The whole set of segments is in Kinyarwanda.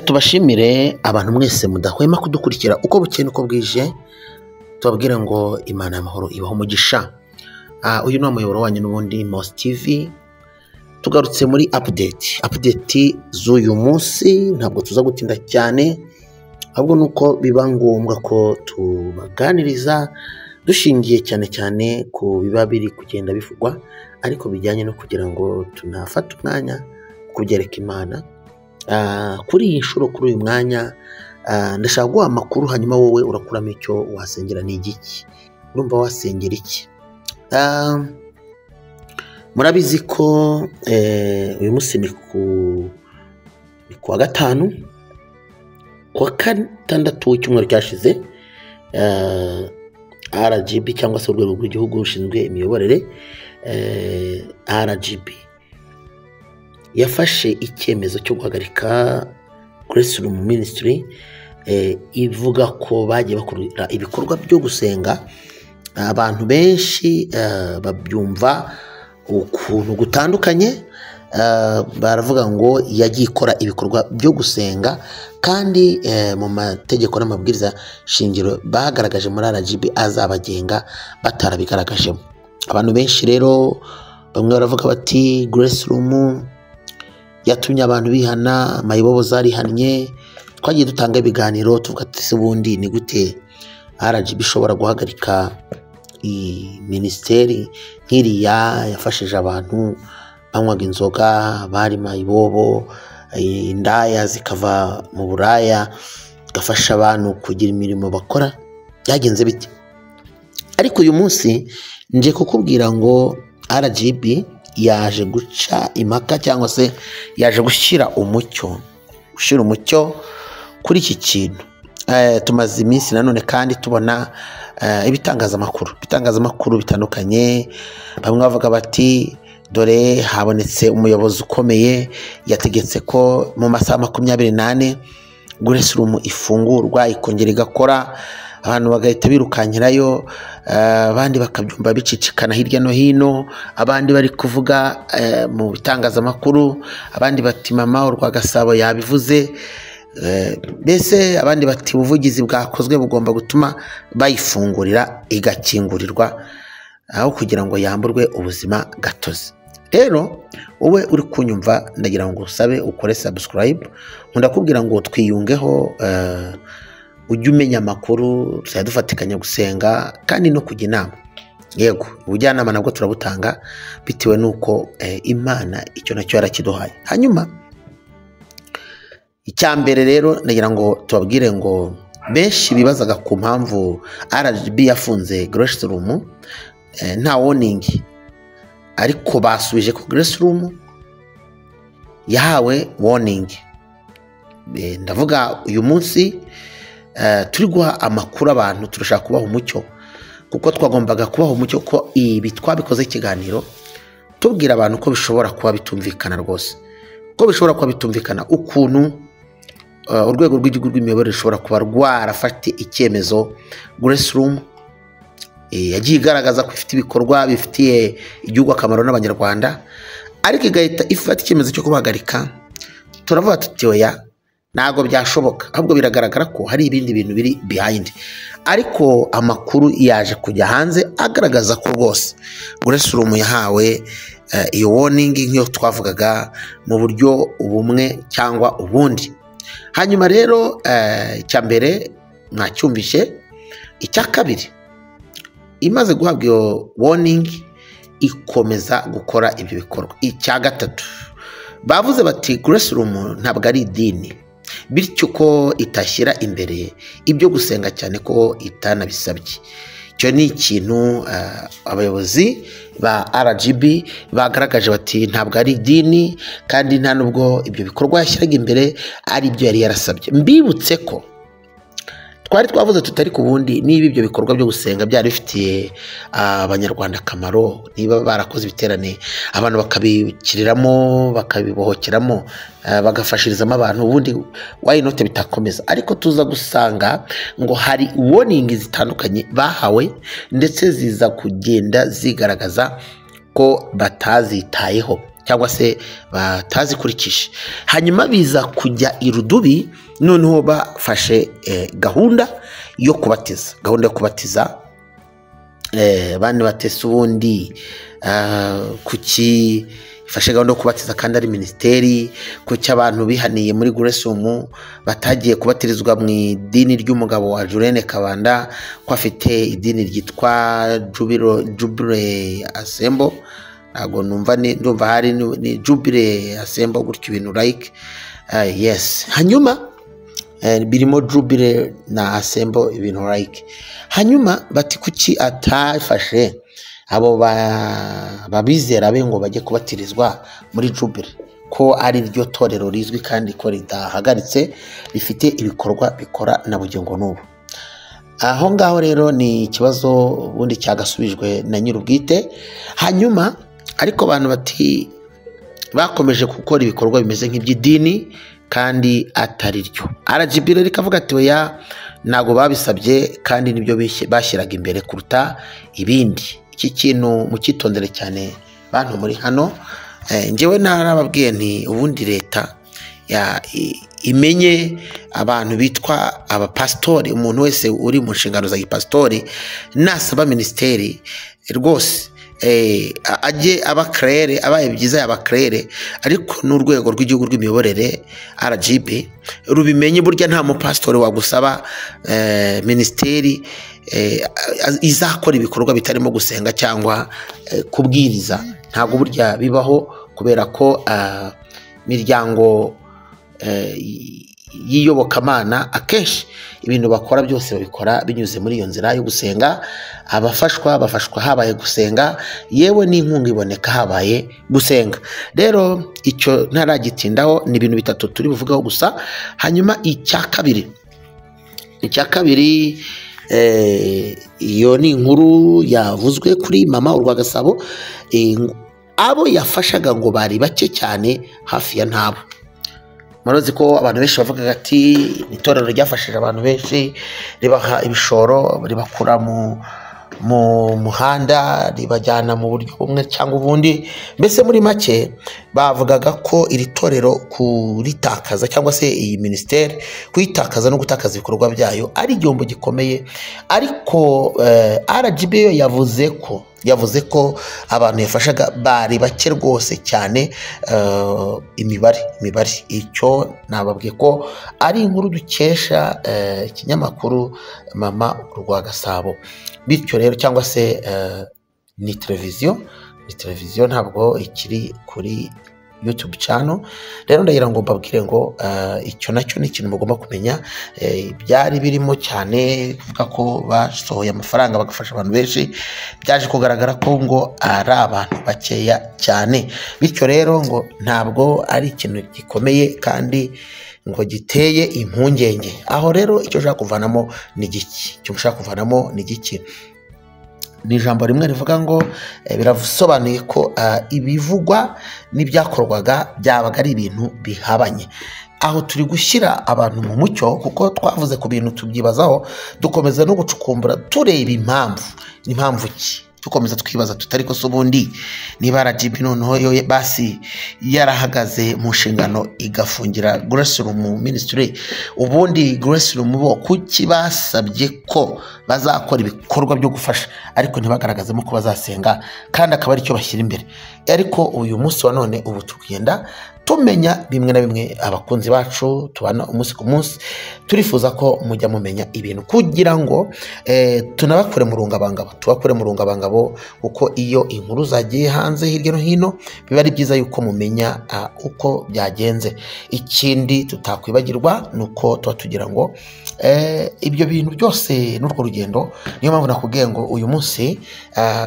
Tubashimire abantu mwese mudahwema kudukurikira uko bukeye nuko bwije, tubabwire ngo Imana y'amahoro ibaho umugisha. Uyu ni umuyoboro wanyu n'ubundi Mos TV, tugarutse muri update z'uyu munsi. Ntabwo tuza gutinda cyane, ahubwo nuko biba ngombwa ko tubaganiriza dushingiye cyane cyane ku biba biri kugenda bivugwa, ariko bijyanye no kugira ngo tunafate umwanya kubyereka Imana. Kuri iyi nshuro, kuri uyu mwanya, ndashaka guha amakuru, hanyuma wowe urakuramo icyo wasengera. Ni igiki? Urumva wasengera iki? Murabizi ko uyu munsi ni kuwa gatanu, kuwa gatandatu w'icyumweru cyashize, RGB cyangwa se urwego rw'igihugu rushinzwe imiyoborere, RGB yafashe icyemezo cyo guhagarika Grace Room Ministry, ivuga ko bagiye bakorera ibikorwa byo gusenga. Abantu benshi babyumva ukuntu gutandukanye, baravuga ngo yagiye ikora ibikorwa byo gusenga, kandi mu mategeko n'amabwiriza shingiro bagaragaje muri RGB azabagenga batarabigaragajemo. Abantu benshi rero bamwe baravuga bati Grace Room yatumye abantu bihana, mayibobo zarihannye. Twagiye dutanga ibiganiro tuvuga ati ubundi ni gute RGB ishobora guhagarika minisiteri nk'iriya yafashije abantu banywaga inzoga, bari mayibobo, indaya zikava mu buraya, igafasha abantu kugira imirimo bakora. Byagenze bite? Ariko uyu munsi nje kukubwira ngo RGB yaje guca impaka, cyangwa se yaje gushyira umucyo kuri iki kintu. Tumaze iminsi nanone kandi tubona ibitangazamakuru bitandukanye, bamwe bavuga bati dore habonetse umuyobozi ukomeye yategetse ko mu masaha 24 Grace Room ifungurwa ikongera igakora. Abantu bagahita birukankirayo, abandi bakabyumva bicicikana hirya no hino, abandi bari kuvuga mu bitangazamakuru, abandi bati mama urwa Gasabo yabivuze, mbese abandi bati ubuvugizi bwakozwe bugomba gutuma bayifungurira igakingurirwa aho kugira ngo yamburwe ubuzima gatozi. Rero wowe uri kunyumva, ndagira ngo usabe ukore subscribe, ndakubwira ngo twiyungeho, ujye umenya amakuru, tuzajya dufatikanya gusenga kandi no kujya inama. Yego, ubujyanama nabwo turabutanga bitewe nuko Imana icyo nacyo yarakiduhaye. Hanyuma icyambere rero ndagira ngo tubabwire ngo benshi bibazaga ku mpamvu RGB yafunze Grace Room nta warning, ariko basubije ko Grace Room yahawe warning. Ndavuga uyu munsi turi guha amakuru abantu, turashaka kubaha umucyo, kuko twagombaga kubaha umucyo ko ibi twabikoze ikiganiro tubwira abantu ko bishobora kuba bitumvikana rwose, ko bishobora kuba bitumvikana ukuntu urwego rw'igihugu rw'imiyoborere rushobora kuba rwarafata icyemezo. Grace Room yagiye igaragaza ko ifite ibikorwa bifitiye igihugu akamaro n'abanyarwanda, ariko igahita ifata icyemezo cyo kubahagarika. Turavuga tuti oya, ntago byashoboka, ahubwo biragaragara ko hari ibindi bintu biri behind. Ariko amakuru yaje kujya hanze agaragaza ko rwose Grace Room yahawe iyo warning nk'iyo twavugaga mu buryo ubumwe cyangwa ubundi. Hanyuma rero icya mbere mwacyumvishe, icya kabiri imaze guhabwa iyo warning ikomeza gukora ibyo bikorwa. Icya gatatu bavuze bati Grace Room ntabwo ari idini, bityo ko itashyira imbere ibyo gusenga cyane ko itanabisabye. Icyo ni ikintu abayobozi ba RGB bagaragaje, bati ntabwo ari idini, kandi nta nubwo ibyo bikorwa yashyiraga imbere ari byo yari yarasabye. Mbibutse ko twari twavuze tutari ku bundi, niba ibyo bikorwa byo gusenga byari bifitiye abanyarwanda akamaro, niba barakoze ibiterane abantu bakabikiriramo bakabibohokeramo bagafashirizamo abantu, ubundi why not bitakomeza. Ariko tuza gusanga ngo hari warning zitandukanye bahawe, ndetse ziza kugenda zigaragaza ko batazitayeho. cyangwa se batazikurikije. Hanyuma biza kujya irudubi, noneho bafashe gahunda yo kubatiza bane batese ubundi kuki ifashe gahunda yo kubatiza kandi ari ministeri, kuki abantu bihaniye muri Guresumu batagiye kubatirizwa mu idini ry'umugabo wa Jurene Kabanda ko afite idini ryitwa Jubile Assemble. Ntago ndumva hari ni Jubile Assemble gutyo ibintu like yes. Hanyuma birimo Jubile na Assemble ibintu like. Hanyuma bati kuki atafashe abo babizera be ngo bajye kubatirizwa muri Jubile, ko ari ryo torero rizwi kandi ko ridahagaritse rifite ibikorwa bikora na bugingo n'ubu. Aho ngaho rero ni ikibazo ubundi cyagasubijwe na nyir'ubwite. Hanyuma ariko abantu bati bakomeje gukora ibikorwa bimeze nk'iby'idini kandi atari ryo. RGB rikavuga ati oya, ntago babisabye kandi nibyo bashyiraga imbere kuruta ibindi. Iki kintu mukitondere cyane bantu muri hano. Njyewe narababwiye nti ubundi leta imenye abantu bitwa abapastori. Umuntu wese uri mu nshingano za gipastori nasaba ministeri rwose ajye abakrere, abaye byiza yabakrere, ariko n'urwego rw'igihugu rw'imiyoborere RGB rubimenye. Burya nta mupastori wagusaba ministeri izakora ibikorwa bitarimo gusenga cyangwa kubwiriza. Ntabwo burya bibaho, kubera ko miryango yiyobokamana akenshi ibintu bakora byose babikora binyuze muri iyo nzira yo gusenga. Bafashwa habaye gusenga, yewe n'inkunga iboneka habaye gusenga. Rero icyo ntaragitindaho, ni ibintu bitatu turi buvugaho gusa. Hanyuma icya kabiri iyo ni inkuru yavuzwe kuri mama Urwagasabo. Abo yafashaga ngo bari bake cyane, hafi ya ntabo. Murazi ko abantu benshi bavuga ati itorero ryafashije abantu benshi, ribaha ibishoro, ribakura mu muhanda, ribajyana mu buryo bumwe cyangwa ubundi. Mbese muri make bavugaga ko iri torero kuritakaza cyangwa se iyi ministeri kuyitakaza no gutakaza ibikorwa byayo ari igihombo gikomeye. Ariko RGB yo yavuze ko abantu yafashaga bari bake rwose cyane. Imibare icyo nababwiye ko ari inkuru dukesha ikinyamakuru mama Urwagasabo. Bityo rero cyangwa se ni televiziyo ntabwo ikiri kuri YouTube channel. Rero ndagira ngo mbabwire ngo icyo nacyo ni ikintu mugomba kumenya. Byari birimo cyane kuvuga ko basohoye amafaranga bagafasha abantu benshi, byaje kugaragara ko ngo ari abantu bakeya cyane. Bityo rero ngo ntabwo ari ikintu gikomeye kandi ngo giteye impungenge. Aho rero icyo ushaka kuvanamo ni giki? Ni ijambo rimwe rivuga ngo birasobanuye ko ibivugwa n'ibyakorwaga byabaga ari ibintu bihabanye. Aho turi gushyira abantu mu mucyo, kuko twavuze ku bintu tubyibazaho, dukomeza no gucukumbura tureba impamvu ki. Dukomeza twibaza tutari ko ubundi niba RGB noneho yo basi yarahagaze mu nshingano igafungira Guresumu ministry, ubundi Guresumu bo kuki basabye ko bazakora ibikorwa byo gufasha ariko ntibagaragazemo ko bazasenga, kandi akaba ari cyo bashyira imbere. Ariko uyu munsi wa none ubu tugenda tumenya bimwe na bimwe. Abakunzi bacu tubana umunsi ku munsi, turifuza ko mujya mumenya ibintu kugira ngo tunabakure mu rungabangabo, kuko iyo inkuru zagiye hanze hirya no hino biba ari byiza yuko mumenya uko byagenze. Ikindi tutakwibagirwa nuko tuba tugira ngo ibyo bintu byose n'urwo rugendo. Niyo mpamvu nakubwiye ngo uyu munsi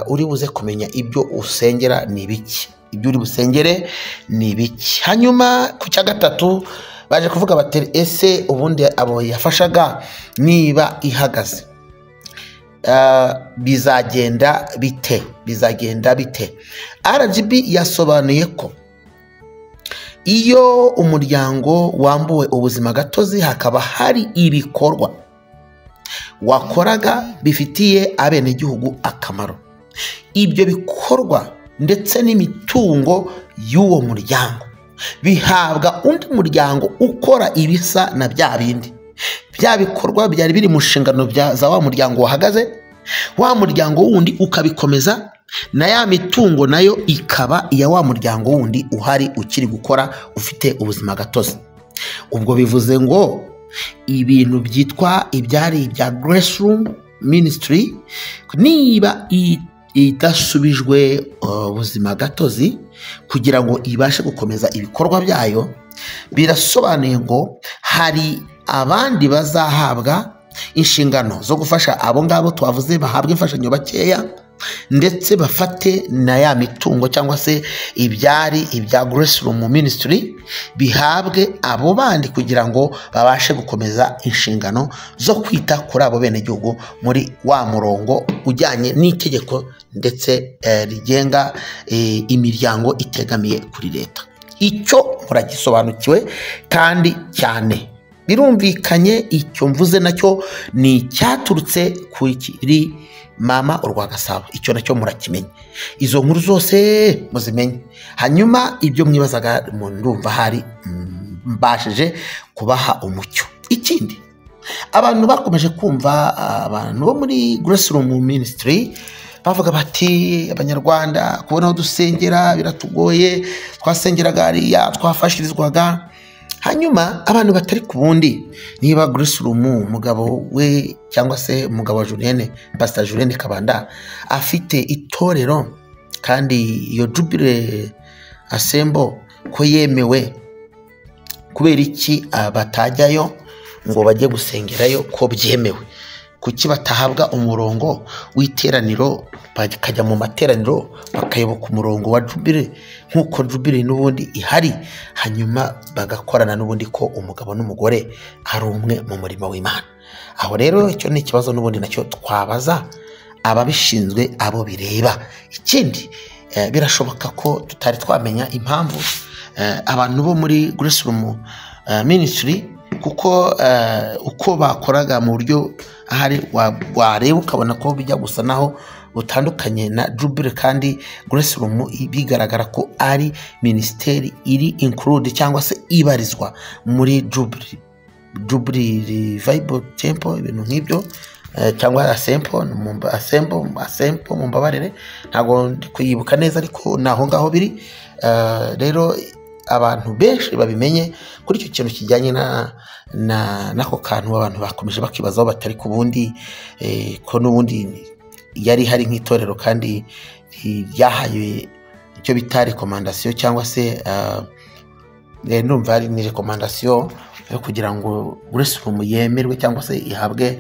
uri buze kumenya ibyo usengera ni biki, ibyo uri busengere ni biki. Hanyuma ku cya gatatu baje kuvuga bati ese ubundi abo yafashaga niba ihagaze bizagenda bite? RGB yasobanuye ko iyo umuryango wambuwe ubuzima gatozi hakaba hari ibikorwa wakoraga bifitiye abenegihugu akamaro, ibyo bikorwa ndetse n'imitungo y'uwo muryango bihabwa undi muryango ukora ibisa na bya bindi. Bya bikorwa byari biri mu nshingano za wa muryango wahagaze, wa muryango wundi ukabikomeza, na ya mitungo nayo ikaba iya wa muryango wundi uhari ukiri gukora ufite ubuzima gatozi. Ubwo bivuze ngo ibintu byitwa ibyari ibya Graceroom Ministry niba idasubijwe ubuzima gatozi kugira ngo ibashe gukomeza ibikorwa byayo, birasobanuye ngo hari abandi bazahabwa inshingano zo gufasha abo ngabo twavuze bahabwa imfashanyo bakeya, ndetse bafate na ya mitungo cyangwa se ibyari ibya Graceroom Ministry bihabwe abo bandi kugira ngo babashe gukomeza inshingano zo kwita kuri abo bene gihugu muri wa murongo ujyanye n'itegeko ndetse rigenga imiryango itegamiye kuri leta. Icyo muragisobanukiwe kandi cyane birumvikanye. Icyo mvuze nacyo ni icyaturutse kuri Mama urwa Gasabo. Icyo nacyo murakimenye, izo nkuru zose muzimenye. Hanyuma ibyo mwibazaga ndumva hari mbashije kubaha umucyo. Ikindi, abantu bakomeje kumva abantu bo muri Graceroom Ministry bavuga bati abanyarwanda kubona aho dusengera biratugoye, twasengeraga hariya twafashirizwaga. Hanyuma abantu batari ku bundi, niba Graceroom umugabo we cyangwa se umugabo wa Julienne, Pastor Julienne Kabanda afite itorero kandi iyo Jubilee Assembly ko yemewe, kubera iki batajyayo ngo bajye gusengerayo ko byemewe? Kuki batahabwa umurongo w'iteraniro bakajya mu materaniro bakayoboka umurongo wa Jubilee nk'uko Jubilee n'ubundi ihari, hanyuma bagakorana n'ubundi ko umugabo n'umugore ari umwe mu murimo w'Imana? Aho rero icyo ni ikibazo n'ubundi nacyo twabaza ababishinzwe abo bireba. Ikindi, birashoboka ko tutari twamenya impamvu abantu bo muri Graceroom Ministry, kuko uko bakoraga mu buryo ahari wareba ukabona ko bijya gusa naho butandukanye na Jubilee, kandi Graceroom bigaragara ko ari ministeri iri include cyangwa se ibarizwa muri Jubilee Revival Temple, ibintu nk'ibyo cyangwa Assemble mu mbabarire, ntago kuyibuka neza ariko naho ngaho biri. Rero abantu benshi babimenye kuri icyo kintu kijyanye nako kantu abantu bakomeje bakibazaho batari ku bundi, ko n'ubundi yari hari nk'itorero kandi ryahaye icyo bita recommandation cyangwa se ndumva ari ni recommandation yo kugira ngo Graceroom yemerwe cyangwa se ihabwe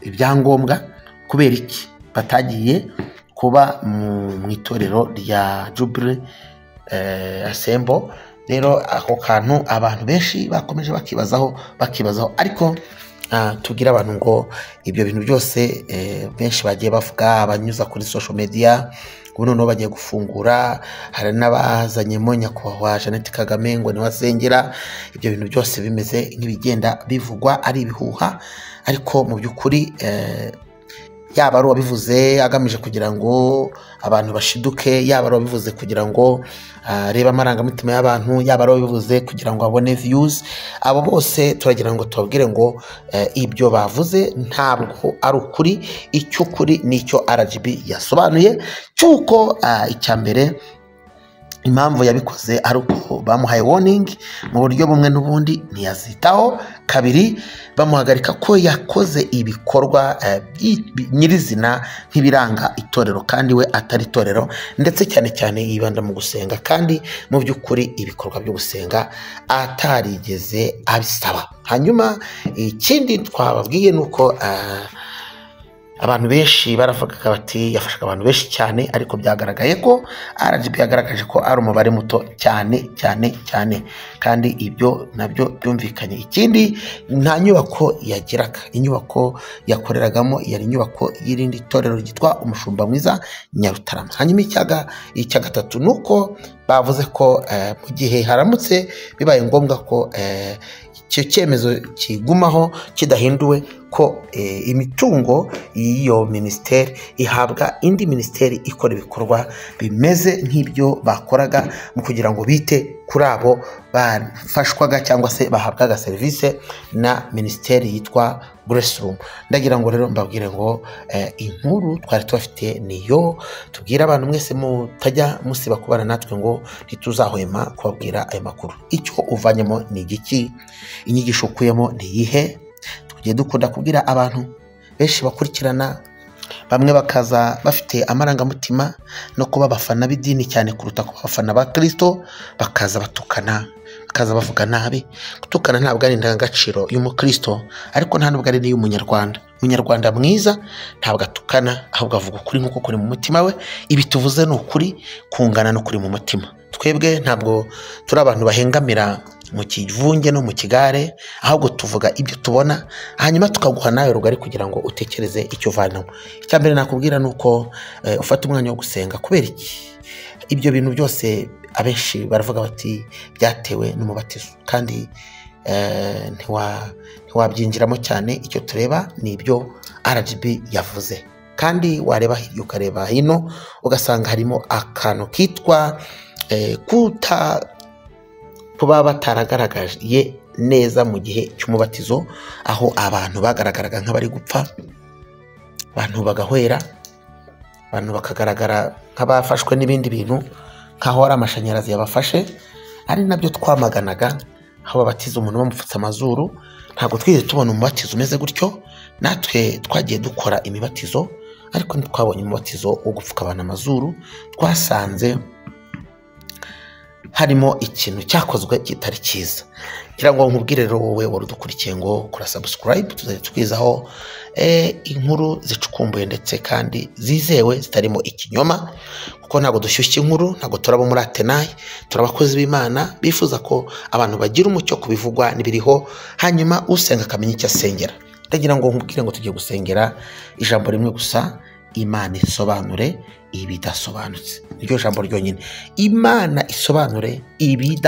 ibyangombwa. Kubera iki batagiye kuba mu itorero rya Jubilee Assembly? Rero ako kantu abantu benshi bakomeje bakibazaho, ariko tugira abantu ngo ibyo bintu byose benshi bagiye bavuga, abanyuza kuri social media. Ubu noneho bagiye gufungura, hari n'abazanyemo nyakubahwa Jeannette Kagame ngo niwe asengera. Ibyo bintu byose bimeze nk'ibigenda bivugwa ari ibihuha, ariko mu by'ukuri yaba ari uwabivuze agamije kugira ngo abantu bashiduke, yaba ari uwabivuze kugira ngo reba amarangamutima y'abantu, yaba ari uwabivuze kugira ngo abone views, abo bose turagira ngo tubabwire ngo ibyo bavuze ntabwo ari ukuri. Icyo ukuri nicyo RGB yasobanuye, cyuko icya mbere impamvu yabikoze ari uko bamuhaye warning mu buryo bumwe n'ubundi ntiyazitaho. Kabiri, bamuhagarika ko yakoze ibikorwa nyirizina nk'ibiranga itorero kandi we atari itorero, ndetse cyane cyane yibanda mu gusenga, kandi mu by'ukuri ibikorwa byo gusenga atarigeze abisaba. Hanyuma ikindi twababwiye nuko abantu benshi baravugaga bati yafashaga abantu benshi cyane, ariko byagaragaye ko RGB yagaragaje ko ari umubare muto cyane, kandi ibyo nabyo byumvikanye. Ikindi, nta nyubako yagiraga, inyubako yakoreragamo yari inyubako y'irindi torero ryitwa Umushumba Mwiza Nyarutarama. Hanyuma icya gatatu nuko bavuze ko mu gihe haramutse bibaye ngombwa ko icyo cyemezo kigumaho kidahinduwe ko imitungo y'iyo minisiteri ihabwa indi minisiteri ikora ibikorwa bimeze nk'ibyo bakoraga mu kugira ngo bite kuri abo bafashwaga cyangwa se bahabwaga serivisi na minisiteri yitwa Grace Room. Ndagira ngo rero mbabwire ngo inkuru twari tubafite niyo, tubwira abantu mwese mutajya musiba kubana natwe ngo ntituzahwema kubabwira ayo makuru. Icyo uvanyemo ni igiki? Inyigisho ukuyemo ni iyihe? Tugiye dukunda kubwira abantu benshi bakurikirana, bamwe bakaza bafite amarangamutima no kuba abafana b'idini cyane kuruta kuba abafana ba Kristo, bakaza batukana, bakaza bavuga nabi. Gutukana ntabwo ari indangagaciro y'umukristo, ariko nta nubwo ari n'iy'umunyarwanda. Umunyarwanda mwiza ntabwo atukana, ahubwo avuga ukuri nk'uko kuri mu mutima we. Ibi tuvuze ni ukuri kungana no kuri mu mutima. Twebwe ntabwo turi abantu bahengamira mu kivunge no mu kigare, ahubwo tuvuga ibyo tubona, hanyuma tukaguha nawe rugari kugira ngo utekereze icyo uvanamo. Icya mbere nakubwira ni uko ufata umwanya wo gusenga. Kubera iki? Ibyo bintu byose abenshi baravuga bati byatewe n'umubatizo, kandi ntiwabyinjiramo cyane. Icyo tureba ni ibyo RGB yavuze, kandi wareba hirya ukareba hino ugasanga harimo akantu kitwa kuba bataragaragaje neza mu gihe cy'umubatizo, aho abantu bagaragaraga nk'abari gupfa, abantu bagahwera, abantu bakagaragara nk'abafashwe n'ibindi bintu, nk'aho ari amashanyarazi yabafashe. Ari nabyo twamaganaga, aho babatiza umuntu bamupfutse amazuru. Ntabwo twigeze tubona umubatizo umeze gutyo. Natwe twagiye dukora imibatizo, ariko ntitwabonye umubatizo wo gupfuka abantu amazuru. Twasanze harimo ikintu cyakozwe kitari cyiza. Ngira ngo nkubwire rero wowe warudukurikiye ngo kora subscribe, tuzajya twizaho inkuru zicukumbuye ndetse kandi zizewe zitarimo ikinyoma, kuko ntabwo dushyushya inkuru, ntabwo turabo muri Atenayi, turabakozi b'Imana bifuza ko abantu bagira umucyo kubivugwa n'ibiriho, hanyuma usenga akamenya icyo asengera. Ndagira ngo nkubwire ngo tugiye gusengera ijambo rimwe gusa, Imana isobanure ibidasobanutse. Iryo jambo ryonyine, Imana isobanure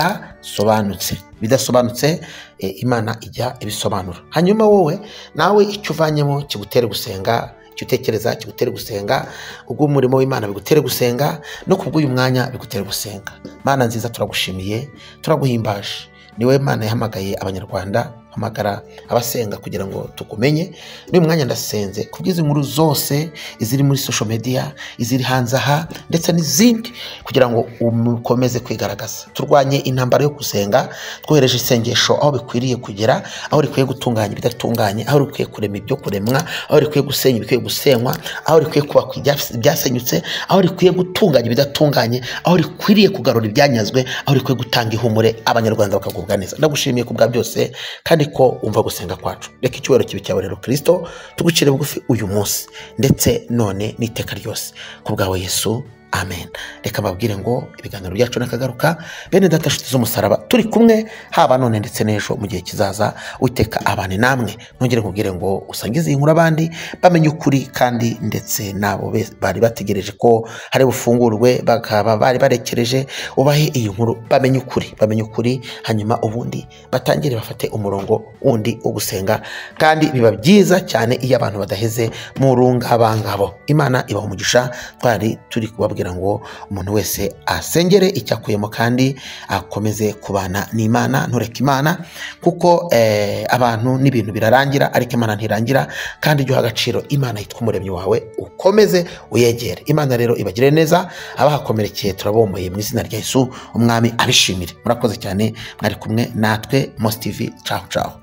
ibidasobanutse. Bidasobanutse Imana ijya ibisobanura. Hanyuma wowe nawe icyo uvanyemo kigutere gusenga, icyo utekereza kigutere gusenga, ubwo umurimo w'Imana bigutere gusenga, no kubw'uyu mwanya bigutere gusenga. Mana nziza, turagushimiye, turaguhimbaje. Niwe Mana yahamagaye abanyarwanda, hamagara abasenga kugira ngo tukumenye. N'uyu mwanya ndasenze kubwiza inkuru zose iziri muri social media, iziri hanze aha ndetse n'izindi, kugira ngo ukomeze kwigaragaza. Turwanye intambara yo gusenga, twohereje isengesho aho bikwiriye kugera, aho rikwiye gutunganya ibidatunganye, aho rikwiye kurema ibyo kuremwa, aho rikwiye gusenya ibikwiye gusenywa, aho rikwiye kubaka ibyasenyutse, aho rikwiye gutunganya ibidatunganye, aho rikwiriye kugarura ibyanyazwe, aho rikwiye gutanga ihumure abanyarwanda bakagubwa neza. Ndagushimiye kubwa byose, kandi ko umva gusenga kwacu. Reka icyubahiro kibe cyawe rero Kristo, tugucire bugufi uyu munsi ndetse none n'iteka ryose, kubwawe Yesu, amen. Reka mbabwire ngo ibiganiro byacu nakagaruka, bene data nshuti z'umusaraba, turi kumwe haba none ndetse n'ejo mu gihe kizaza. Uwiteka abane namwe. Nongere nkubwire ngo usangize iyi nkuru abandi bamenye ukuri, kandi ndetse nabo bari bategereje ko hari bufungurwe bakaba bari barekereje, ubahe iyi nkuru bamenye ukuri, hanyuma ubundi batangire bafate umurongo wundi wo gusenga. Kandi biba byiza cyane iyo abantu badaheze mu rungabangabo. Imana ibaha umugisha. Twari turi kubabwira ngo umuntu wese asengere icyakuyemo, kandi akomeze kubana n'Imana. Ntureke Imana, kuko abantu n'ibintu birarangira, ariko Imana ntirangira. Kandi jya uha agaciro Imana yitwa umuremyi wawe, ukomeze uyegere. Imana rero ibagire neza. Abahakomerekeye turabomboye mu izina rya Yesu, umwami abishimire. Murakoze cyane, mwari kumwe natwe Mos TV. Ciao ciao.